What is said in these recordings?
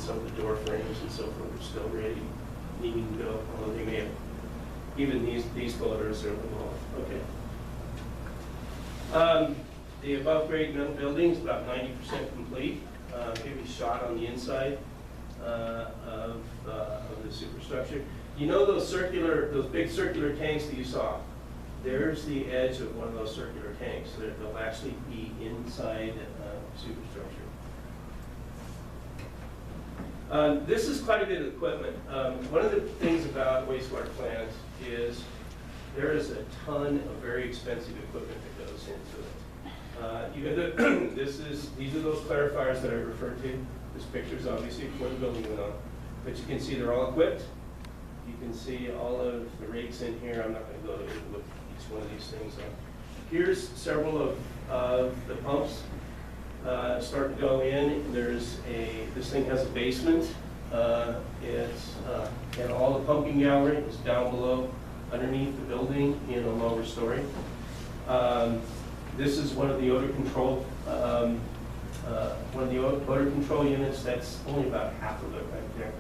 some of the door frames and so forth are still ready, needing to go, although they may have, even these photos are a little off. Okay. The above grade metal building is about 90% complete. Give you a shot on the inside of the superstructure. You know those big circular tanks that you saw? There's the edge of one of those circular tanks. So they'll actually be inside superstructure. This is quite a bit of equipment. One of the things about wastewater plants is there is a ton of very expensive equipment that goes into it. These are those clarifiers that I referred to. This picture is obviously before the building went on, but you can see they're all equipped. You can see all of the rates in here. I'm not going to go into what each one of these things are. Here's several of the pumps start to go in. This thing has a basement. And all the pumping gallery is down below, underneath the building in a lower story. This is one of the odor control units. That's only about half of it right there.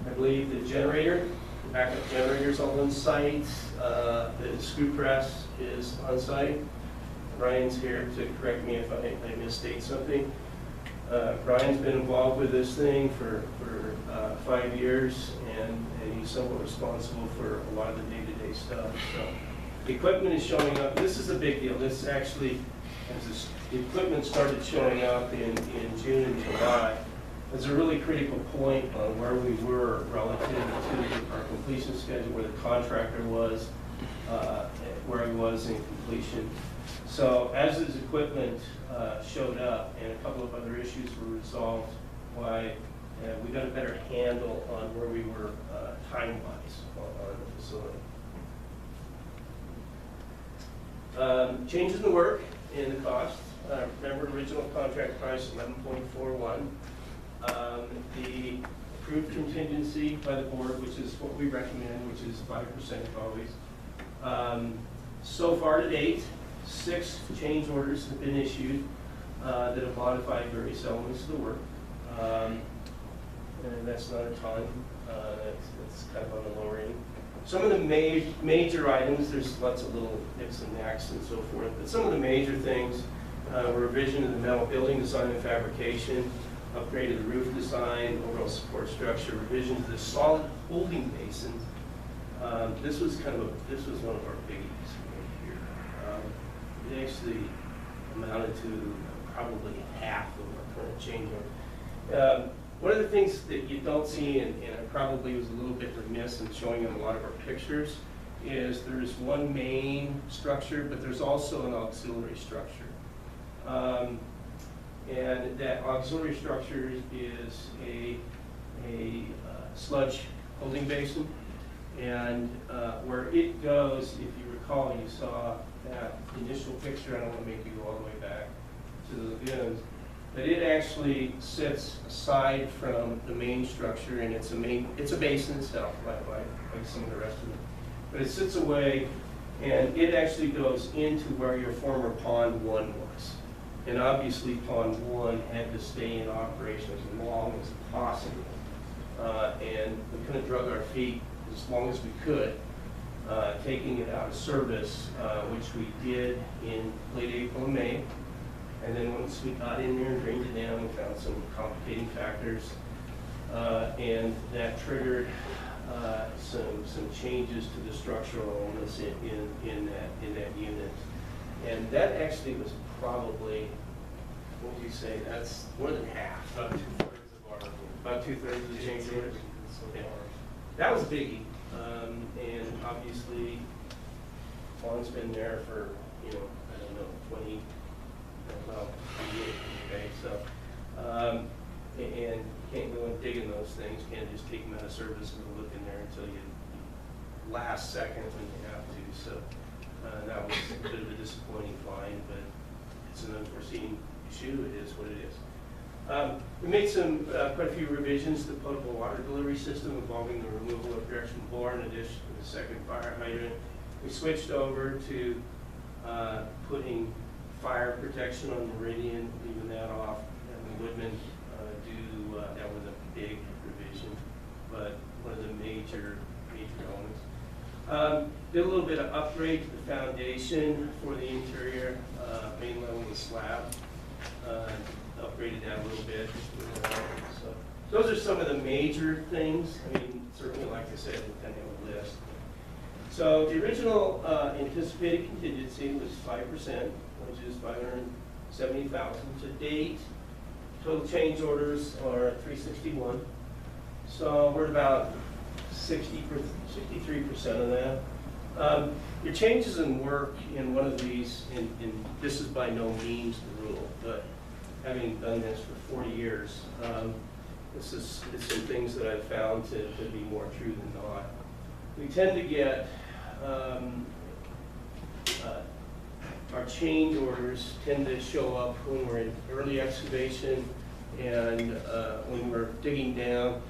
I believe the generator, the backup generator is all on site. The screw press is on site. Brian's here to correct me if I misstate something. Brian's been involved with this thing for 5 years, and he's somewhat responsible for a lot of the day-to-day stuff. So the equipment is showing up. This is a big deal. This actually, the equipment started showing up in June and July. It's a really critical point on where we were relative to our completion schedule, where the contractor was, where he was in completion. So as this equipment showed up and a couple of other issues were resolved, we got a better handle on where we were time-wise on the facility. Changes in the work and the cost. Remember, original contract price $11.41. The approved contingency by the board, which is what we recommend, which is 5% always. So far to date, 6 change orders have been issued that have modified various elements of the work. And that's not a ton. That's kind of on the lower end. Some of the major items, there's lots of little nips and knacks and so forth, but some of the major things were revision of the metal building design and fabrication, upgrade of the roof design, overall support structure, revision to the solid holding basin. This was one of our biggies right here. It actually amounted to probably half of our current change order. One of the things that you don't see, and I probably was a little bit remiss in showing them a lot of our pictures, is there's one main structure, but there's also an auxiliary structure. And that auxiliary structure is a sludge holding basin. And where it goes, if you recall, you saw that initial picture. I don't want to make you go all the way back to the lagoons. But it actually sits aside from the main structure, and it's a basin itself, like some of the rest of it. But it sits away, and it actually goes into where your former Pond 1 was. And obviously Pond 1 had to stay in operation as long as possible. And we kind of drug our feet as long as we could, taking it out of service, which we did in late April and May. And then once we got in there and drained it down, we found some complicating factors, and that triggered some changes to the structural elements in that unit. And that actually was probably, what would you say, that's more than half. About two-thirds of the change orders. Yeah. That was a biggie. And obviously, Juan's been there for, I don't know, 20, years, okay? So, and you can't go and dig in those things. You can't just take them out of service and look in there until you last second when you have to. So, that was a bit of a disappointing find, but it's an unforeseen issue. It is what it is. We made quite a few revisions to the potable water delivery system involving the removal of direction bore in addition to the second fire hydrant. We switched over to putting fire protection on Meridian, leaving that off, having Woodman do that was a big revision, but one of the major elements. Did a little bit of upgrade to the foundation for the interior, main level and slab. Upgraded that a little bit. So those are some of the major things. I mean, certainly, like I said, we kind of have a list. So the original anticipated contingency was 5%, which is $570,000 to date. Total change orders are 361. So we're about 63% of that. Your changes in work in one of these, and this is by no means the rule, but having done this for 40 years, it's some things that I've found to be more true than not. We tend to get our change orders tend to show up when we're in early excavation and when we're digging down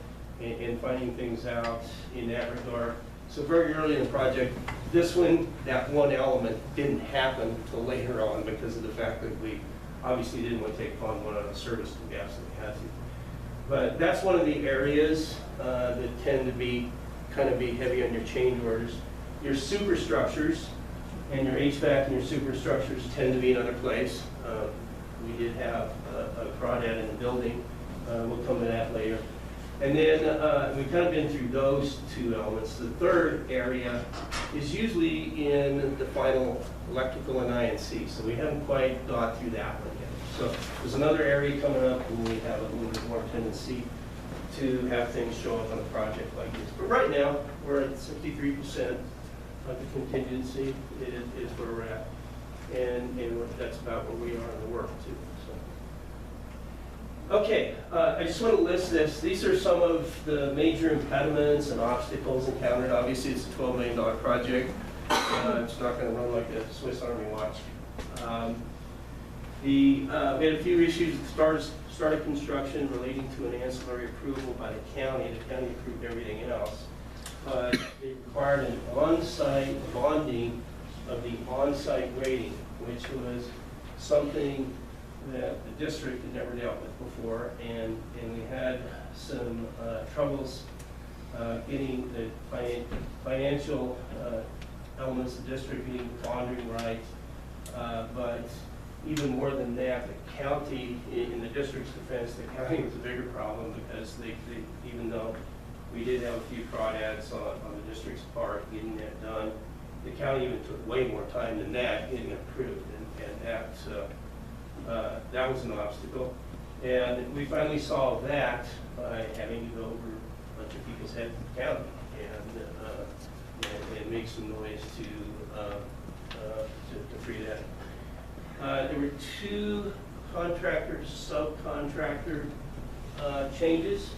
and finding things out in that regard. So very early in the project, this one, that one element didn't happen until later on because of the fact that we obviously didn't want to take on one of the service to gas that we had to. But that's one of the areas that tend to be kind of heavy on your change orders. Your superstructures and your HVAC and your superstructures tend to be another place. We did have a crawdad in the building. We'll come to that later. And then we've kind of been through those two elements. The third area is usually in the final electrical and INC, so we haven't quite got through that one yet. So there's another area coming up and we have a little bit more tendency to have things show up on a project like this. But right now, we're at 63% of the contingency is where we're at. And that's about where we are in the work too. Okay, I just want to list this. These are some of the major impediments and obstacles encountered. Obviously, it's a $12 million project. It's not going to run like a Swiss Army watch. We had a few issues at the start of construction relating to an ancillary approval by the county. The county approved everything else. But it required an on-site bonding of the on-site grading, which was something that the district had never dealt with before, and we had some troubles getting the financial elements of the district getting the bonding right. But even more than that, the county, in the district's defense, the county was a bigger problem because they even though we did have a few crawdads on the district's part getting that done, the county even took way more time than that getting approved, and that was an obstacle. And we finally solved that by having to go over a bunch of people's heads in the county and make some noise to free that. There were two subcontractor changes.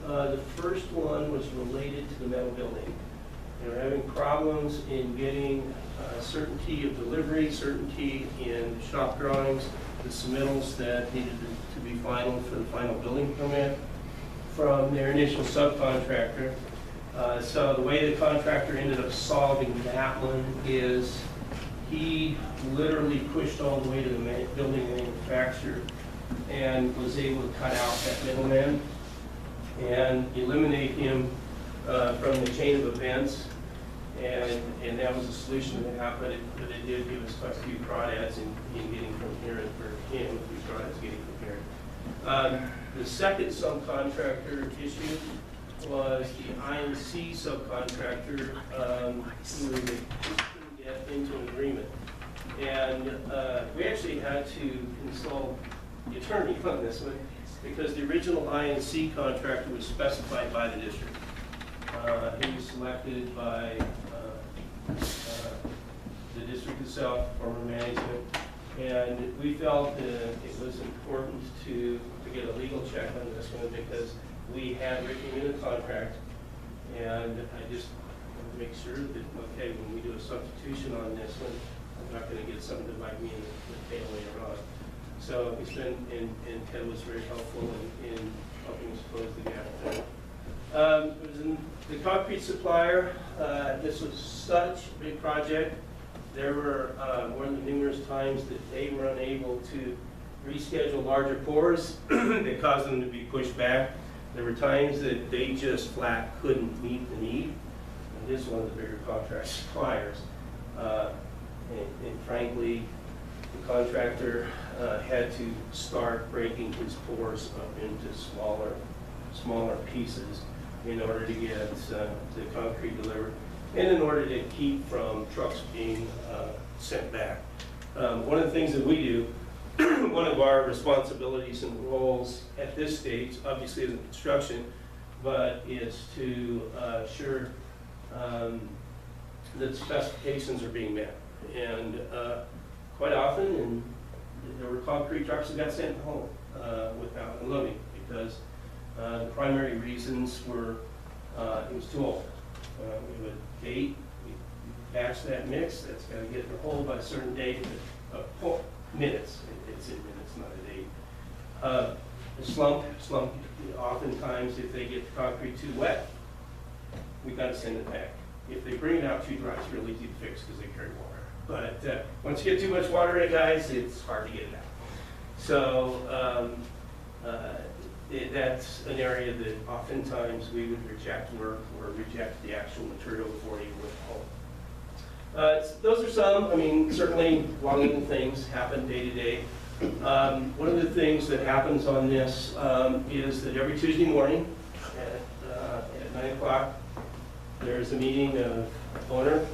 The first one was related to the metal building. They were having problems in getting certainty of delivery, certainty in shop drawings, the submittals that needed to be final for the final building permit from their initial subcontractor. So the way the contractor ended up solving that one is he literally pushed all the way to the building manufacturer and was able to cut out that middleman and eliminate him from the chain of events. And that was a solution to that, but it did give us quite a few crawdads in getting from here, and for him, a few crawdads getting from here. The second subcontractor issue was the INC subcontractor who couldn't get into an agreement. And we actually had to consult the attorney on this one because the original INC contractor was specified by the district. He was selected by the district itself, former management, and we felt that it was important to get a legal check on this one because we had written in a contract, and I just want to make sure that, okay, when we do a substitution on this one, I'm not going to get something to bite me in the tail later on. So it's been, and Ted was very helpful in helping us close the gap there. It was in the concrete supplier. This was such a big project. There were more than numerous times that they were unable to reschedule larger pours that caused them to be pushed back. There were times that they just flat couldn't meet the need. And this is one of the bigger contract suppliers. And frankly, the contractor had to start breaking his pours up into smaller pieces in order to get the concrete delivered and in order to keep from trucks being sent back. One of the things that we do, one of our responsibilities and roles at this stage, obviously isn't construction, but is to assure that specifications are being met. And quite often, and there were concrete trucks that got sent home without unloading because the primary reasons were it was too old. We would date, we batch that mix, that's got to get in the hole by a certain date, minutes, it's in minutes, not a date. The slump, oftentimes if they get the concrete too wet, we got to send it back. If they bring it out too dry, it's real easy to fix because they carry water. But once you get too much water in it, guys, it's hard to get it out. So that's an area that oftentimes we would reject work or reject the actual material before you went home. Those are some, I mean, certainly logging things happen day to day. One of the things that happens on this is that every Tuesday morning at 9 o'clock, there's a meeting of owner,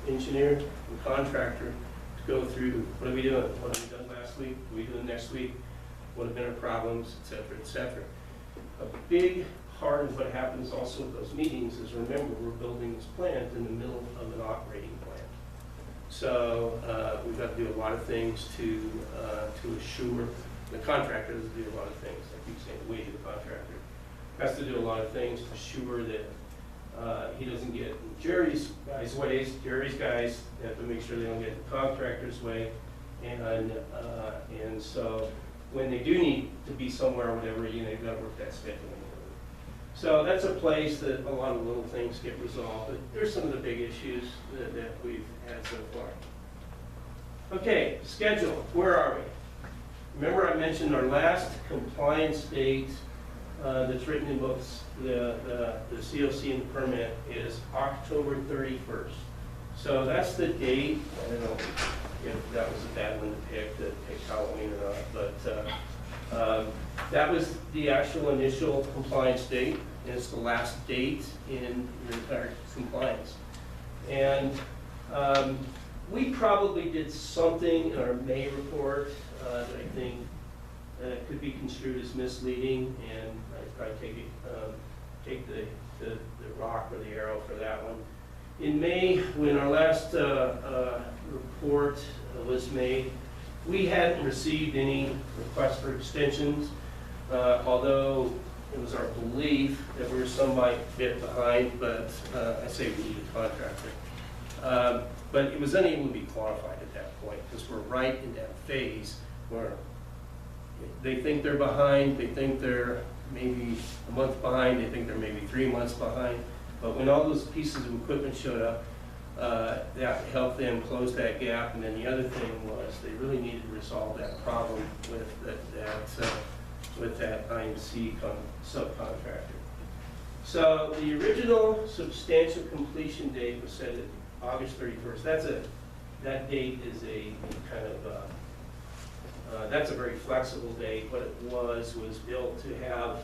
engineer, and contractor to go through what are we doing, what have we done last week, what are we doing next week, what have been our problems, et cetera, et cetera. A big part of what happens also at those meetings is, remember, we're building this plant in the middle of an operating plant. So we've got to do a lot of things to assure, the contractor has to do a lot of things, I keep saying we, the contractor, has to do a lot of things to assure that he doesn't get Jerry's guys' ways. Jerry's guys have to make sure they don't get the contractor's way. And so when they do need to be somewhere or whatever, you've got to work that scheduling. So that's a place that a lot of little things get resolved. But there's some of the big issues that we've had so far. Okay, schedule. Where are we? Remember I mentioned our last compliance date that's written in both the COC and the permit is October 31st. So that's the date. I don't know if that was a bad one to pick Halloween or not, but that was the actual initial compliance date, and it's the last date in your entire compliance. And we probably did something in our May report that I think could be construed as misleading, and I'd probably take the rock or the arrow for that one. In May, when our last report was made, we hadn't received any requests for extensions, although it was our belief that we were somewhat bit behind, but I say we need a contractor. But it was unable to be qualified at that point because we're right in that phase where they think they're behind, they think they're maybe a month behind, they think they're maybe 3 months behind. But when all those pieces of equipment showed up, that helped them close that gap. And then the other thing was they really needed to resolve that problem with that IMC subcontractor. So the original substantial completion date was set at August 31st. That date is a kind of that's a very flexible date. What it was built to have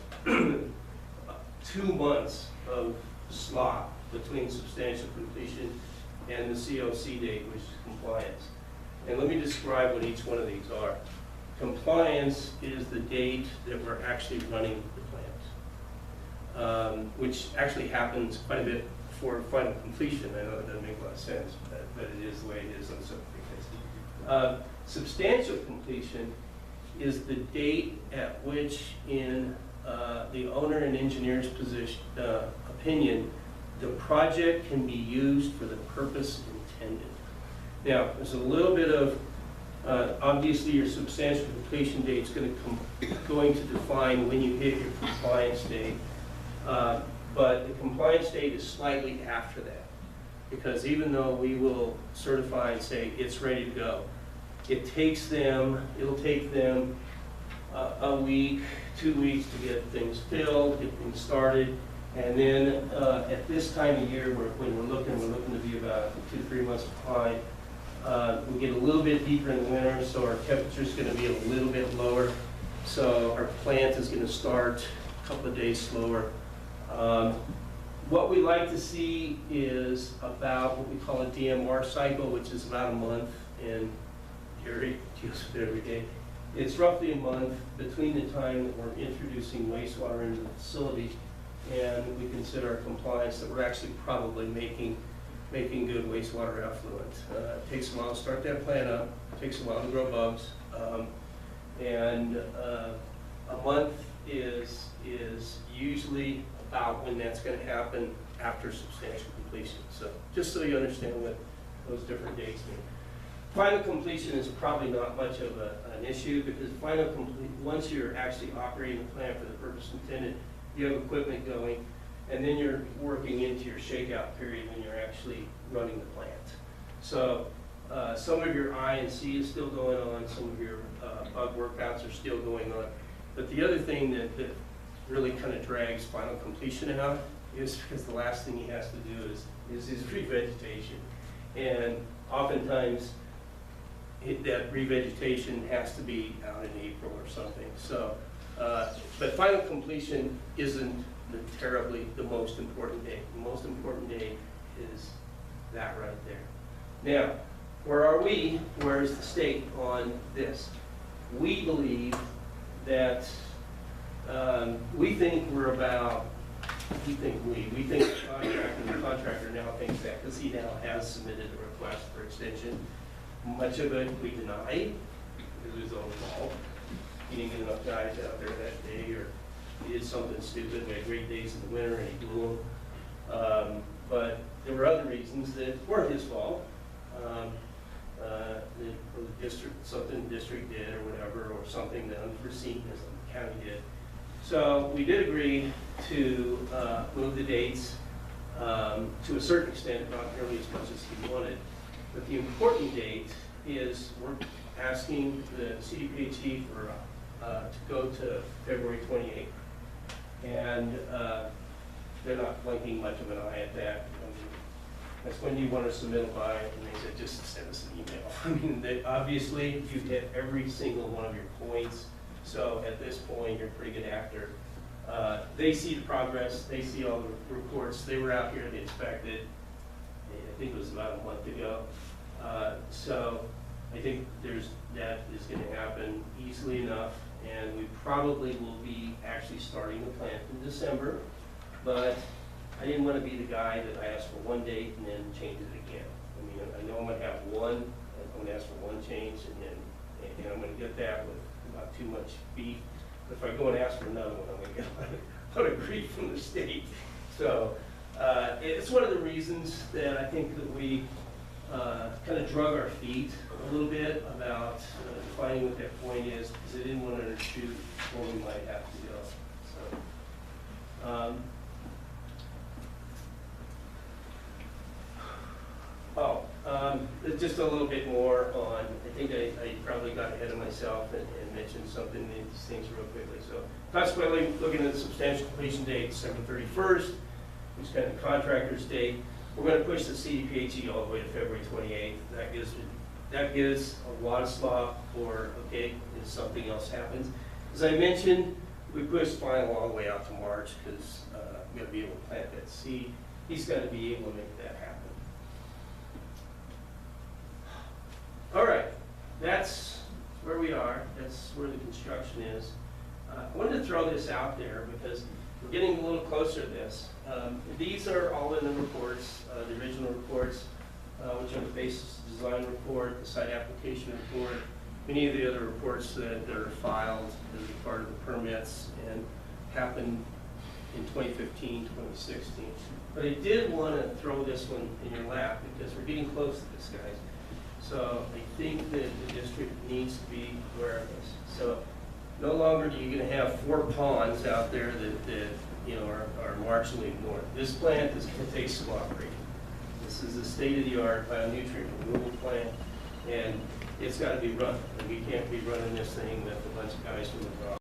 2 months of slot between substantial completion and the COC date, which is compliance. And let me describe what each one of these are. Compliance is the date that we're actually running the plant, which actually happens quite a bit before final completion. I know it doesn't make a lot of sense, but it is the way it is on some cases. Substantial completion is the date at which, in the owner and engineer's opinion, the project can be used for the purpose intended. Now, there's a little bit of, obviously your substantial completion date is going to define when you hit your compliance date, but the compliance date is slightly after that, because even though we will certify and say it's ready to go, it'll take them a week, 2 weeks to get things filled, get things started. And then at this time of year, when we're looking to be about 2 to 3 months behind. We get a little bit deeper in the winter, so our temperature's going to be a little bit lower. So our plant is going to start a couple of days slower. What we like to see is about what we call a DMR cycle, which is about a month, and Gary deals with it every day. It's roughly a month between the time that we're introducing wastewater into the facility and we consider our compliance that we're actually probably making good wastewater effluent. It takes a while to start that plant up, it takes a while to grow bugs, and a month is usually about when that's going to happen after substantial completion. So just so you understand what those different dates mean. Final completion is probably not much of an issue because once you're actually operating the plant for the purpose intended, you have equipment going, and then you're working into your shakeout period when you're actually running the plant. So some of your I and C is still going on, some of your bug workouts are still going on. But the other thing that really kind of drags final completion out is because the last thing he has to do is his revegetation. And oftentimes that revegetation has to be out in April or something. So, but final completion isn't terribly the most important day. The most important day is that right there. Now, where are we? Where is the state on this? We believe that we think the contractor now thinks that because he now has submitted a request for extension. Much of it we denied because it was his own fault. He didn't get enough guys out there that day, or he did something stupid. We had great days in the winter and he blew them. But there were other reasons that weren't his fault. The district, something the district did or whatever, or something that unforeseen as the county did. So we did agree to move the dates to a certain extent, not nearly as much as he wanted. But the important date is we're asking the CDPHE to go to February 28th. And they're not blinking much of an eye at that. I mean, that's when you want to submit a by, and they said just send us an email. I mean, obviously you hit every single one of your points. So at this point, you're a pretty good actor. They see the progress, they see all the reports. They were out here, they inspected. I think it was about a month ago. So I think that is going to happen easily enough, and we probably will be actually starting the plant in December. But I didn't want to be the guy that I asked for one date and then change it again. I mean, I know I'm going to have one, I'm going to ask for one change, and I'm going to get that with not too much beef. But if I go and ask for another one, I'm going to get a lot of grief from the state. So it's one of the reasons that I think that we kind of drug our feet a little bit about defining what that point is, because I didn't want to undershoot where we might have to go. So, just a little bit more on, I think I probably got ahead of myself and mentioned something in these things real quickly. So consequently, looking at the substantial completion date, December 31st, which is kind of the contractor's date. We're going to push the CDPHE all the way to February 28th. That gives a lot of slop for, okay, if something else happens. As I mentioned, we pushed final all the way out to March because we're going to be able to plant that seed. He's got to be able to make that happen. All right, that's where we are. That's where the construction is. I wanted to throw this out there because we're getting a little closer to this. These are all in the reports, the original reports, which are the basis design report, the site application report, many of the other reports that are filed as a part of the permits and happened in 2015, 2016. But I did want to throw this one in your lap because we're getting close to this, guys. So I think that the district needs to be aware of this. So no longer are you going to have 4 ponds out there that you know are marginally ignored. This plant is going to take some operating. This is a state-of-the-art bionutrient removal plant, and it's gotta be run, and we can't be running this thing with a bunch of guys from the